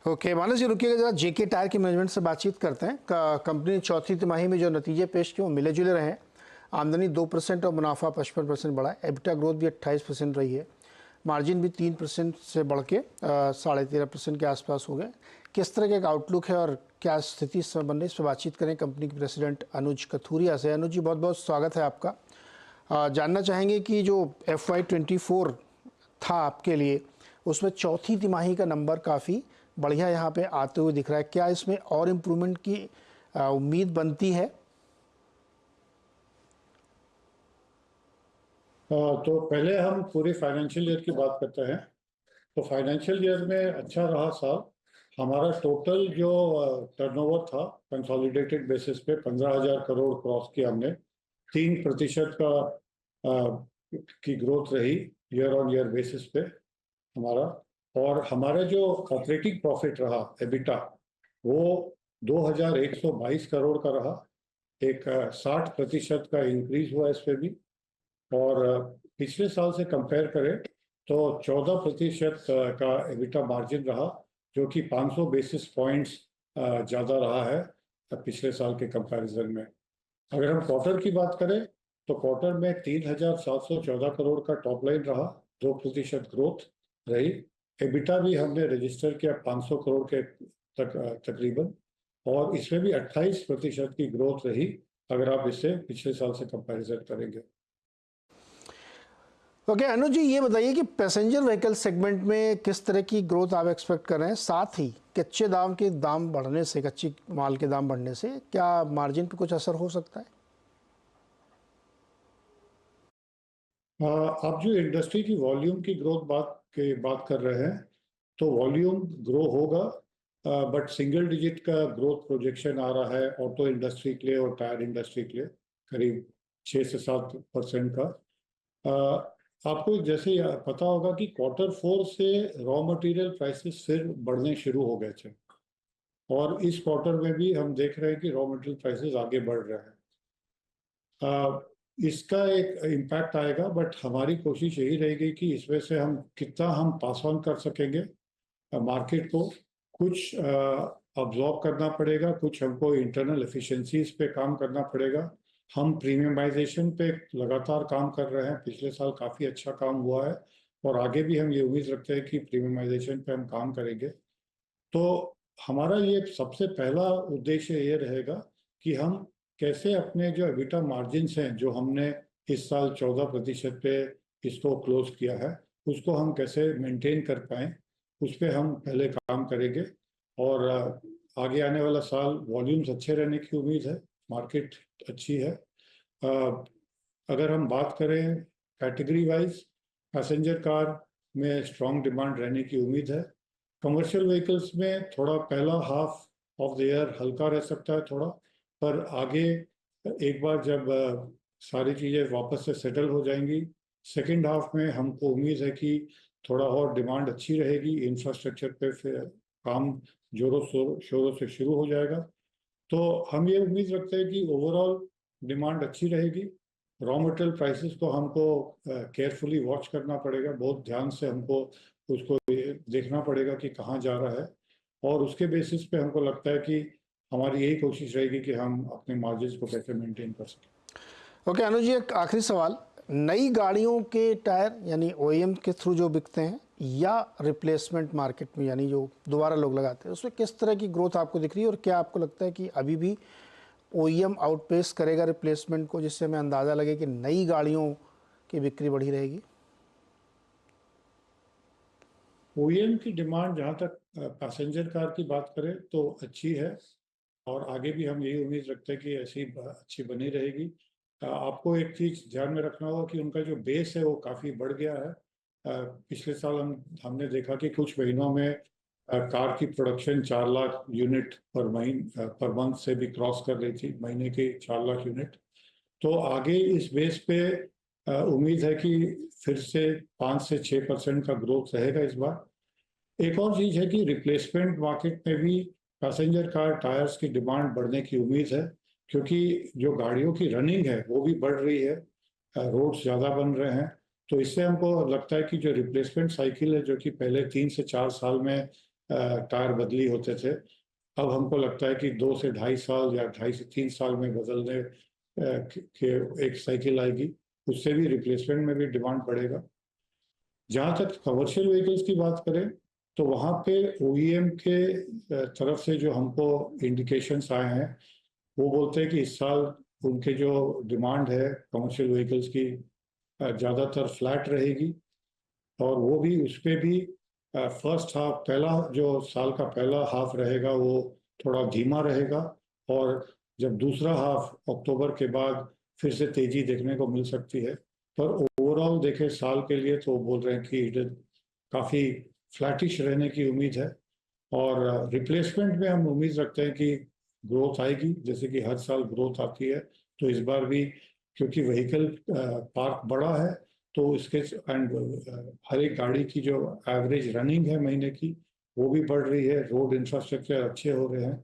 Okay मानस जी, रुकिएगा जरा। जेके tyre की management से बातचीत करते हैं। कंपनी ने चौथी तिमाही में जो नतीजे पेश किए वो मिले जुले रहे हैं। आमदनी 2% और मुनाफा 55% बढ़ा है। एबिटा ग्रोथ भी 28% रही है। मार्जिन भी 3% से बढ़ के 13.5% के आसपास हो गए। किस तरह का एक आउटलुक है और क्या स्थिति इस समय बन रही है, इस पर बातचीत करें कंपनी के प्रेसिडेंट अनुज कथूरिया से। अनुज जी, बहुत बहुत स्वागत है आपका। जानना चाहेंगे कि जो FY24 था आपके लिए, उसमें चौथी तिमाही का नंबर काफ़ी बढ़िया यहाँ पे आते हुए दिख रहा है। क्या इसमें और इम्प्रूवमेंट की उम्मीद बनती है? तो पहले हम पूरे फाइनेंशियल ईयर की बात करते हैं। तो फाइनेंशियल ईयर में अच्छा रहा साल। हमारा टोटल जो टर्नओवर था कंसोलिडेटेड बेसिस पे 15,000 करोड़ क्रॉस किया हमने। 3% का की ग्रोथ रही ईयर ऑन ईयर बेसिस पे हमारा। और हमारा जो ऑपरेटिंग प्रॉफिट रहा एबिटा, वो 2,122 करोड़ का रहा। एक 60% का इंक्रीज हुआ इस पे भी। और पिछले साल से कंपेयर करें तो 14% का एबिटा मार्जिन रहा, जो कि 500 बेसिस पॉइंट्स ज़्यादा रहा है पिछले साल के कंपैरिजन में। अगर हम क्वार्टर की बात करें तो क्वार्टर में 3,714 करोड़ का टॉप लाइन रहा, 2% ग्रोथ रही। एबिटा भी हमने रजिस्टर किया 500 करोड़ के तकरीबन, और इसमें भी 28% की ग्रोथ रही अगर आप इसे पिछले साल से कंपैरिजन करेंगे। ओके अनुज जी, ये बताइए कि पैसेंजर व्हीकल सेगमेंट में किस तरह की ग्रोथ आप एक्सपेक्ट कर रहे हैं? साथ ही कच्चे दाम बढ़ने से, कच्ची माल के दाम बढ़ने से क्या मार्जिन पे कुछ असर हो सकता है? आप जो इंडस्ट्री की वॉल्यूम की बात कर रहे हैं, तो वॉल्यूम ग्रो होगा, बट सिंगल डिजिट का ग्रोथ प्रोजेक्शन आ रहा है ऑटो इंडस्ट्री के लिए और टायर इंडस्ट्री के लिए, करीब 6 से 7% का। आपको जैसे पता होगा कि Q4 से रॉ मटेरियल प्राइसेस फिर बढ़ने शुरू हो गए थे, और इस क्वार्टर में भी हम देख रहे हैं कि रॉ मटेरियल प्राइसेस आगे बढ़ रहे हैं। इसका एक इम्पैक्ट आएगा, बट हमारी कोशिश यही रहेगी कि इसमें से हम कितना पास ऑन कर सकेंगे मार्केट को। कुछ अब्जॉर्ब करना पड़ेगा, कुछ हमको इंटरनल एफिशिएंसीज पे काम करना पड़ेगा। हम प्रीमियमाइजेशन पे लगातार काम कर रहे हैं, पिछले साल काफ़ी अच्छा काम हुआ है, और आगे भी हम ये उम्मीद रखते हैं कि प्रीमियमाइजेशन पे हम काम करेंगे। तो हमारा ये सबसे पहला उद्देश्य ये रहेगा कि हम कैसे अपने जो एबिटा मार्जिन्स हैं, जो हमने इस साल 14% पे इसको क्लोज किया है, उसको हम कैसे मेंटेन कर पाएँ, उस पर हम पहले काम करेंगे। और आगे आने वाला साल वॉल्यूम्स अच्छे रहने की उम्मीद है, मार्केट अच्छी है। अगर हम बात करें कैटेगरी वाइज, पैसेंजर कार में स्ट्रॉन्ग डिमांड रहने की उम्मीद है। कमर्शियल व्हीकल्स में थोड़ा पहला हाफ ऑफ द ईयर हल्का रह सकता है थोड़ा, पर आगे एक बार जब सारी चीज़ें वापस से सेटल हो जाएंगी, सेकेंड हाफ में हमको उम्मीद है कि थोड़ा और डिमांड अच्छी रहेगी। इंफ्रास्ट्रक्चर पे फिर काम जोरों शोरों से शुरू हो जाएगा। तो हम ये उम्मीद रखते हैं कि ओवरऑल डिमांड अच्छी रहेगी। रॉ मटेरियल प्राइसेस को हमको केयरफुली वॉच करना पड़ेगा, बहुत ध्यान से हमको उसको देखना पड़ेगा कि कहाँ जा रहा है, और उसके बेसिस पे हमको लगता है कि हमारी यही कोशिश रहेगी कि हम अपने मार्जिन्स को कैसे मेंटेन कर सकें। ओके अनुज जी, एक आखिरी सवाल। नई गाड़ियों के टायर यानी OEM के थ्रू जो बिकते हैं, या रिप्लेसमेंट मार्केट में यानी जो दोबारा लोग लगाते हैं, उसमें किस तरह की ग्रोथ आपको दिख रही है? और क्या आपको लगता है कि अभी भी OEM आउटपेस करेगा रिप्लेसमेंट को, जिससे हमें अंदाज़ा लगे कि नई गाड़ियों की बिक्री बढ़ी रहेगी? OEM की डिमांड जहाँ तक पैसेंजर कार की बात करें तो अच्छी है, और आगे भी हम यही उम्मीद रखते हैं कि ऐसी अच्छी बनी रहेगी। आपको एक चीज़ ध्यान में रखना होगा कि उनका जो बेस है वो काफ़ी बढ़ गया है। पिछले साल हमने देखा कि कुछ महीनों में कार की production 4 lakh unit per month से भी क्रॉस कर रही थी, महीने के 4 लाख यूनिट। तो आगे इस बेस पे उम्मीद है कि फिर से 5 से 6% का ग्रोथ रहेगा इस बार। एक और चीज़ है कि रिप्लेसमेंट मार्केट में भी पैसेंजर कार टायर्स की डिमांड बढ़ने की उम्मीद है, क्योंकि जो गाड़ियों की रनिंग है वो भी बढ़ रही है, रोड्स ज़्यादा बन रहे हैं। तो इससे हमको लगता है कि जो रिप्लेसमेंट साइकिल है, जो कि पहले 3 से 4 साल में टायर बदली होते थे, अब हमको लगता है कि 2 से 2.5 साल या 2.5 से 3 साल में बदलने के एक साइकिल आएगी, उससे भी रिप्लेसमेंट में भी डिमांड बढ़ेगा। जहाँ तक कमर्शियल व्हीकल्स की बात करें तो वहाँ पे OEM के तरफ से जो हमको इंडिकेशंस आए हैं, वो बोलते हैं कि इस साल उनके जो डिमांड है कमर्शियल व्हीकल्स की ज़्यादातर फ्लैट रहेगी, और वो भी उस पे भी फर्स्ट हाफ, पहला जो साल का पहला हाफ रहेगा वो थोड़ा धीमा रहेगा, और जब दूसरा हाफ अक्टूबर के बाद फिर से तेजी देखने को मिल सकती है। पर ओवरऑल देखें साल के लिए तो बोल रहे हैं कि काफ़ी फ्लैटिश रहने की उम्मीद है, और रिप्लेसमेंट में हम उम्मीद रखते हैं कि ग्रोथ आएगी, जैसे कि हर साल ग्रोथ आती है। तो इस बार भी क्योंकि व्हीकल पार्क बड़ा है, तो इसके हर एक गाड़ी की जो एवरेज रनिंग है महीने की, वो भी बढ़ रही है, रोड इंफ्रास्ट्रक्चर अच्छे हो रहे हैं,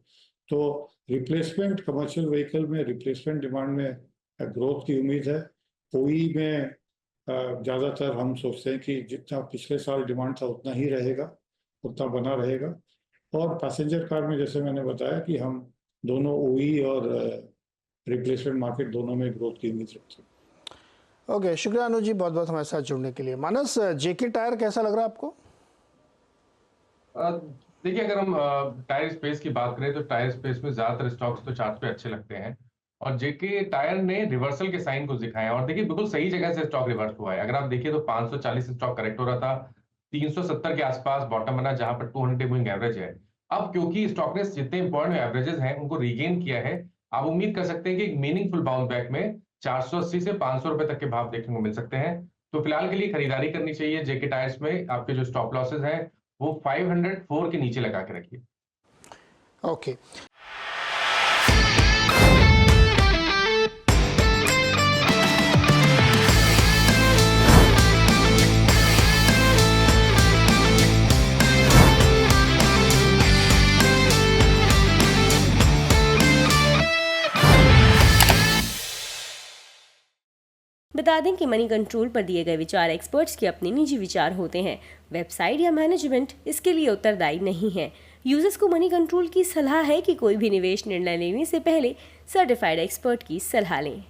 तो रिप्लेसमेंट कमर्शियल व्हीकल में रिप्लेसमेंट डिमांड में ग्रोथ की उम्मीद है। OE में ज़्यादातर हम सोचते हैं कि जितना पिछले साल डिमांड था उतना ही रहेगा, उतना बना रहेगा। और पैसेंजर कार में जैसे मैंने बताया कि हम दोनों OE और रिप्लेसमेंट मार्केट दोनों में ग्रोथ की उम्मीद रखते हैं। ओके, शुक्रिया अनुज जी, बहुत बहुत हमारे साथ जुड़ने के लिए। मानस, जेके टायर कैसा लग रहा है आपको? देखिए, अगर हम टायर स्पेस की बात करें तो टायर स्पेस में ज्यादातर स्टॉक्स तो चार्ट पे अच्छे लगते हैं, और जेके टायर ने रिवर्सल के साइन कुछ दिखाए हैं, और देखिए बिल्कुल सही जगह से स्टॉक रिवर्स हुआ है। अगर आप देखिए तो 540 स्टॉक करेक्ट हो रहा था, 370 के आसपास बॉटम बना जहां पर 200 मूविंग एवरेज है। अब क्योंकि स्टॉक ने जितने इंपॉर्टेंट एवरेजेस हैं उनको रीगेन किया है, आप उम्मीद कर सकते हैं कि एक मीनिंगफुल बाउंस बैक में 480 से 500 रुपए तक के भाव देखने को मिल सकते हैं। तो फिलहाल के लिए खरीदारी करनी चाहिए जेके टायर्स में। आपके जो स्टॉप लॉसेज हैं वो 504 के नीचे लगा के रखिए। ओके। बता दें कि मनी कंट्रोल पर दिए गए विचार एक्सपर्ट्स के अपने निजी विचार होते हैं। वेबसाइट या मैनेजमेंट इसके लिए उत्तरदायी नहीं है। यूजर्स को मनी कंट्रोल की सलाह है कि कोई भी निवेश निर्णय लेने से पहले सर्टिफाइड एक्सपर्ट की सलाह लें।